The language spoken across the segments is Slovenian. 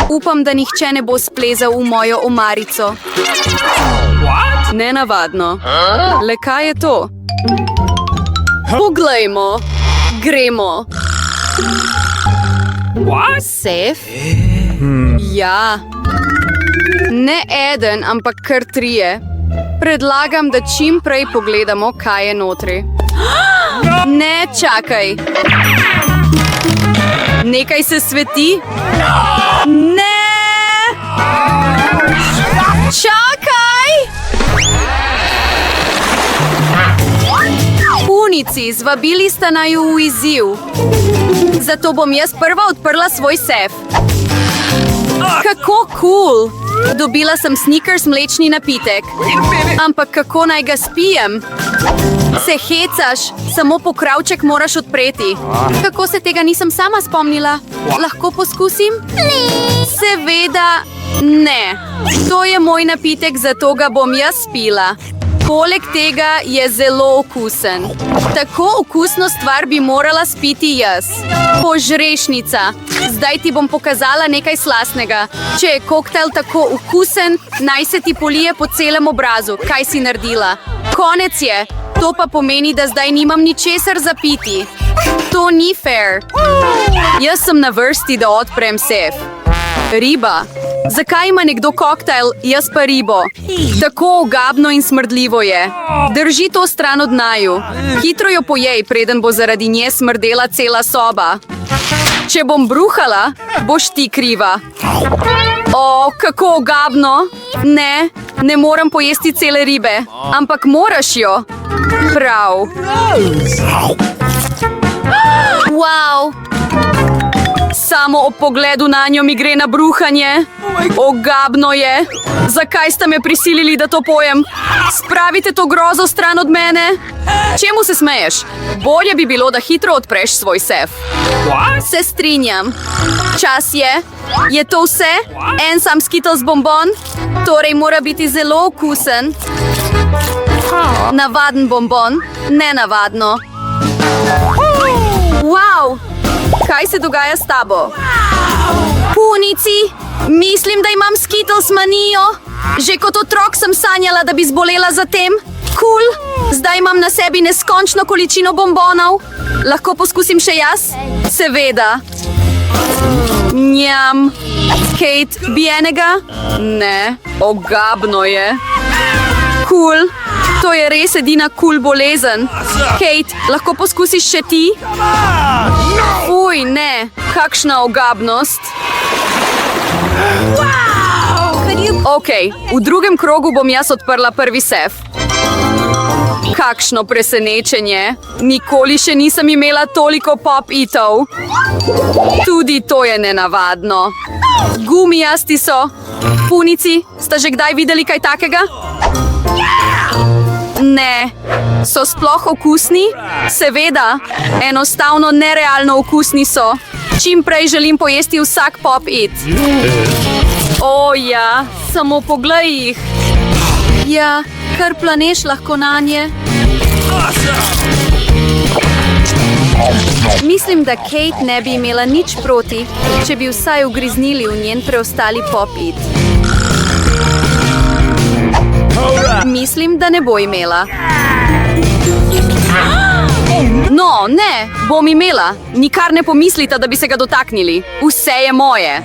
Upam, da nihče ne bo splezal v mojo omarico. Nenavadno. Le kaj je to? Poglejmo. Gremo. Sef? Ja. Ne eden, ampak kar 3. Predlagam, da čim prej pogledamo, kaj je notri. Ne, čakaj. Nekaj se sveti? Ne! Čakaj! Punici, zvabili sta naju v izziv. Zato bom jaz prva odprla svoj sef. Kako cool! Dobila sem Snickers mlečni napitek. Ampak kako naj ga spijem? Se hecaš, samo pokravček moraš odpreti. Kako se tega nisem sama spomnila? Lahko poskusim? Seveda ne. To je moj napitek, zato ga bom jaz spila. Poleg tega je zelo okusen. Tako okusno stvar bi morala spiti jaz. Požrešnica. Zdaj ti bom pokazala nekaj slastnega. Če je koktajl tako okusen, naj se ti polije po celem obrazu. Kaj si naredila? Konec je. To pa pomeni, da zdaj nimam ničesar za piti. To ni fair. Jaz sem na vrsti, da odprem sef. Riba. Zakaj ima nekdo koktajl, jaz pa ribo? Tako ogabno in smrdljivo je. Drži to stran od naju. Hitro jo pojej, preden bo zaradi nje smrdela cela soba. Če bom bruhala, boš ti kriva. O, kako ogabno. Ne, ne moram pojesti cele ribe, ampak moraš jo. Prav. Wow. Samo ob pogledu na njo mi gre na bruhanje. Ogabno je. Zakaj ste me prisilili, da to pojem? Spravite to grozo stran od mene. Čemu se smeješ? Bolje bi bilo, da hitro odpreš svoj sef. Se strinjam. Čas je. Je to vse? En sam Skittles bonbon? Torej mora biti zelo okusen. Navaden bonbon? Nenavadno. Wow! Kaj se dogaja s tabo? Punici, mislim, da imam Skittles manijo. Že kot otrok sem sanjala, da bi zbolela za tem. Cool, zdaj imam na sebi neskončno količino bonbonov. Lahko poskusim še jaz? Seveda. Njam. Kate, bi enega? Ne, ogabno je. Cool. To je res edina cool bolezen. Kate, lahko poskusiš še ti? Uj, ne. Kakšna ogabnost. Ok, v drugem krogu bom jaz odprla prvi sef. Kakšno presenečenje. Nikoli še nisem imela toliko pop-itov. Tudi to je nenavadno. Gumijasti so. Punici, sta že kdaj videli kaj takega? Ne. So sploh okusni? Seveda. Enostavno nerealno okusni so. Čim prej želim pojesti vsak pop-it. O ja, samo poglej jih. Ja, kar planeš lahko nanje. Mislim, da Kate ne bi imela nič proti, če bi vsaj ugriznili v njen preostali pop-it. Mislim, da ne bo imela. No, ne, bom imela. Nikar ne pomislita, da bi se ga dotaknili. Vse je moje.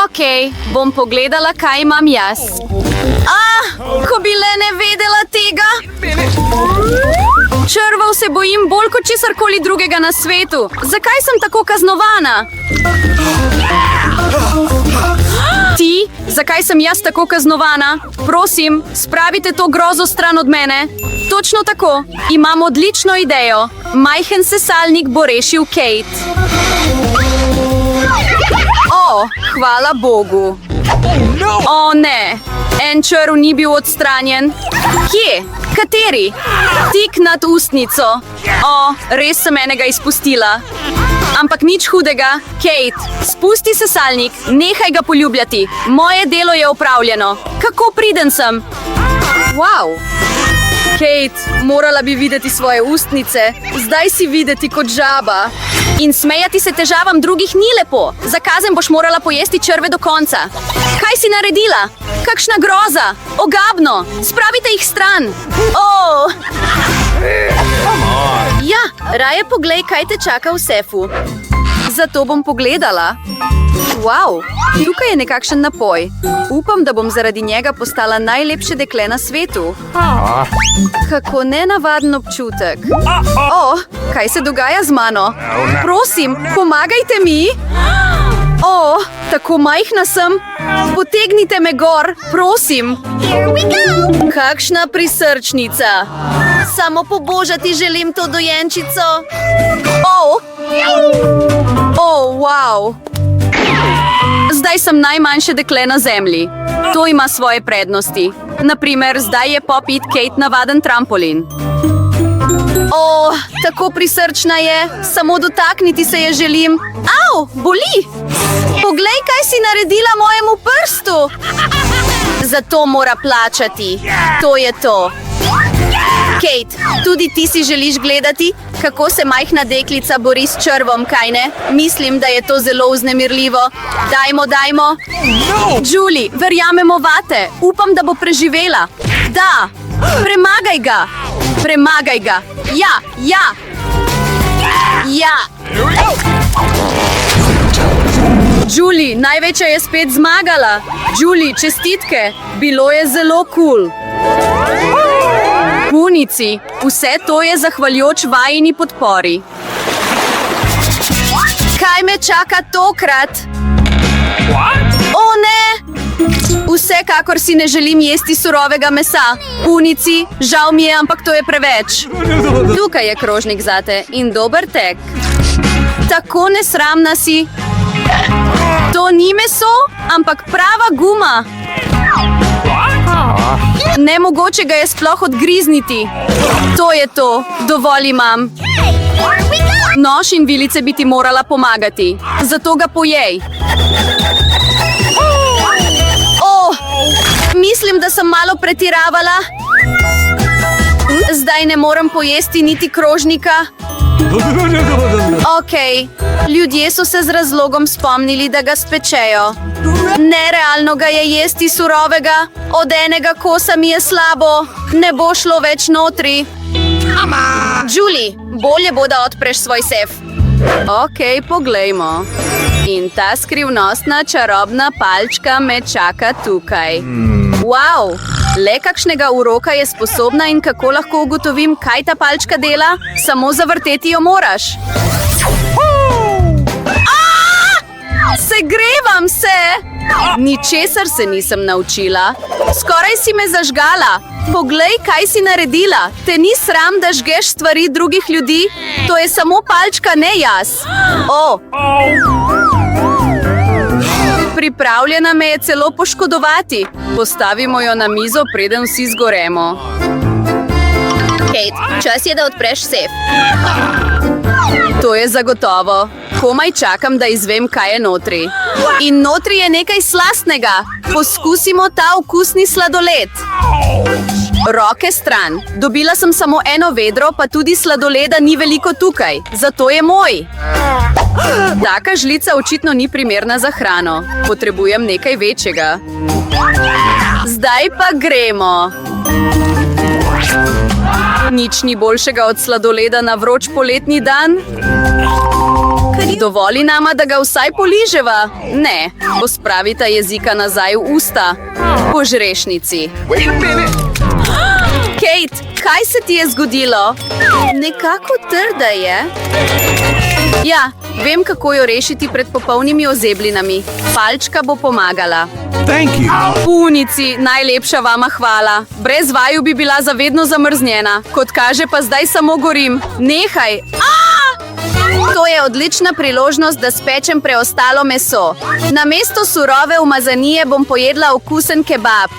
Ok, bom pogledala, kaj imam jaz. Ko bi le ne vedela tega. Črval se bojim bolj kot česarkoli drugega na svetu. Zakaj sem tako kaznovana? Ti, zakaj sem jaz tako kaznovana? Prosim, spravite to grozo stran od mene. Točno tako, imam odlično idejo. Majhen sesalnik bo rešil Kate. O, hvala Bogu. O ne, en črv ni bil odstranjen. Kje? Kateri? Tik nad ustnico. O, res sem enega izpustila. Ampak nič hudega. Kate, spusti sesalnik, nehaj ga poljubljati. Moje delo je opravljeno. Kako priden sem? Wow. Kate, morala bi videti svoje ustnice. Zdaj si videti kot žaba. In smejati se težavam drugih ni lepo. Za kazen boš morala pojesti črve do konca. Kaj si naredila? Kakšna groza! Ogabno! Spravite jih stran! Oh! Ja, raje poglej, kaj te čaka v sefu. Zato bom pogledala. Wow, tukaj je nekakšen napoj. Upam, da bom zaradi njega postala najlepše dekle na svetu. Kako nenavaden občutek. O, kaj se dogaja z mano? Prosim, pomagajte mi. O, tako majhna sem. Potegnite me gor, prosim. Kakšna prisrčnica. Samo pobožati želim to dojenčico. Wow. Zdaj sem najmanjše dekle na zemlji. To ima svoje prednosti. Naprimer, zdaj je Pop It Kate navaden trampolin. Tako prisrčna je. Samo dotakniti se je želim. Au, boli! Poglej, kaj si naredila mojemu prstu. Zato mora plačati. To je to. Kate, tudi ti si želiš gledati, kako se majhna deklica bori s črvom, kaj ne? Mislim, da je to zelo vznemirljivo. Dajmo. Julie, verjamemo vate. Upam, da bo preživela. Da, premagaj ga. Ja. Julie, največja je spet zmagala. Julie, čestitke. Bilo je zelo kul. Punici, vse to je zahvaljujoč vajini podpori. Kaj me čaka tokrat? O ne! Vsekakor si ne želim jesti surovega mesa. Punici, žal mi je, ampak to je preveč. Tukaj je krožnik zate in dober tek. Tako nesramna si. To ni meso, ampak prava guma. Nemogoče ga je sploh odgrizniti. To je to, dovolj imam. Nož in vilice bi ti morala pomagati. Zato ga pojej. Mislim, da sem malo pretiravala. Zdaj ne morem pojesti niti krožnika. Okej, ljudje so se z razlogom spomnili, da ga spečejo. Nerealno ga je jesti surovega. Od enega kosa mi je slabo. Ne bo šlo več notri. Julie, bolje bo, da odpreš svoj sef. Okej, poglejmo. In ta skrivnostna čarobna palčka me čaka tukaj. Wow, le kakšnega uroka je sposobna in kako lahko ugotovim, kaj ta palčka dela? Samo zavrteti jo moraš. Segrevam se! Ničesar se nisem naučila. Skoraj si me zažgala. Poglej, kaj si naredila. Te ni sram, da žgeš stvari drugih ljudi? To je samo palčka, ne jaz. Pripravljena me je celo poškodovati. Postavimo jo na mizo, preden vsi zgoremo. Kate, čas je, da odpreš sef. To je zagotovo. Komaj čakam, da izvem, kaj je notri. In notri je nekaj slastnega. Poskusimo ta okusni sladoled. Roke stran. Dobila sem samo eno vedro, pa tudi sladoleda ni veliko tukaj. Zato je moj. Taka žlica očitno ni primerna za hrano. Potrebujem nekaj večjega. Zdaj pa gremo. Nič ni boljšega od sladoleda na vroč poletni dan. Dovoli nama, da ga vsaj poliževa. Ne, pospravita jezika nazaj v usta. Po žrešnici. Kate, kaj se ti je zgodilo? Nekako trda je. Ja, vem, kako jo rešiti pred popolnimi ozeblinami. Palčka bo pomagala. Punici, najlepša vama hvala. Brez vaju bi bila zavedno zamrznjena. Kot kaže, pa zdaj samo gorim. Nehaj! To je odlična priložnost, da spečem preostalo meso. Namesto surove umazanije bom pojedla okusen kebab.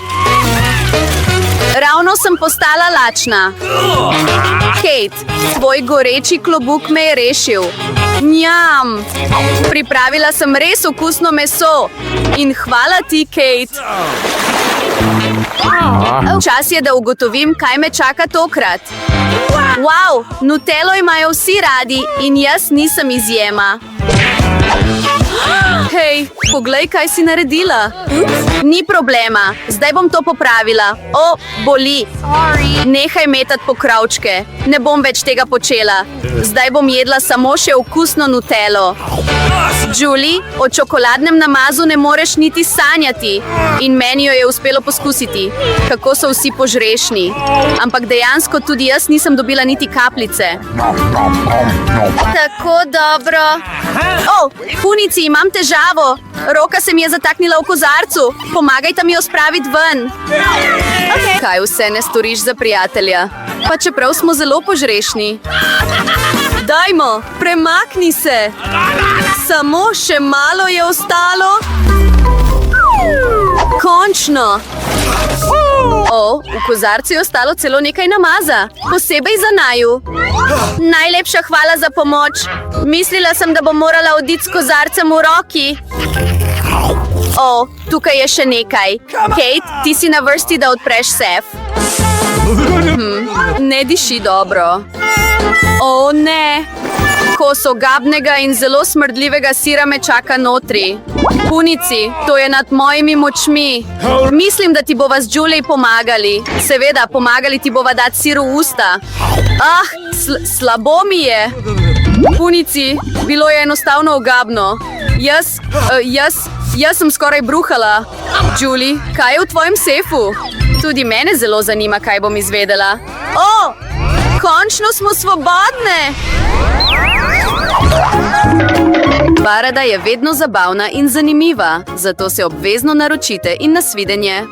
Ravno sem postala lačna. Kate, tvoj goreči klobuk me je rešil. Njam! Pripravila sem res okusno meso. In hvala ti, Kate. Čas je, da ugotovim, kaj me čaka tokrat. Wow, Nutello imajo vsi radi in jaz nisem izjema. Hej, poglej, kaj si naredila. Ni problema, zdaj bom to popravila. O, boli. Nehaj metati pokrovčke. Ne bom več tega počela. Zdaj bom jedla samo še okusno Nutello. Julie, o čokoladnem namazu ne moreš niti sanjati. In meni jo je uspelo poskusiti. Kako so vsi požrešni. Ampak dejansko tudi jaz nisem dobila niti kapljice. Tako dobro. O, punici, imam težavo. Roka se mi je zataknila v kozarcu. Pomagajte mi jo spraviti ven. Kaj vse ne storiš za prijatelja? Pa čeprav smo zelo požrešni. Dajmo, premakni se. Samo še malo je ostalo. Končno. O, v kozarcu je ostalo celo nekaj namaza. Posebej za naju. Najlepša hvala za pomoč. Mislila sem, da bom morala oditi s kozarcem v roki. O, tukaj je še nekaj. Kate, ti si na vrsti, da odpreš sef. Ne diši dobro. O, ne. Kos ogabnega in zelo smrdljivega sira me čaka notri. Punici, to je nad mojimi močmi. Mislim, da ti bova z Julie pomagali. Seveda, pomagali ti bova dati sir v usta. Ah, slabo mi je. Punici, bilo je enostavno ogabno. Jaz sem skoraj bruhala. Julie, kaj je v tvojem sefu? Tudi mene zelo zanima, kaj bom izvedela. O, končno smo svobodne! Parada je vedno zabavna in zanimiva, zato se obvezno naročite in nasvidenje.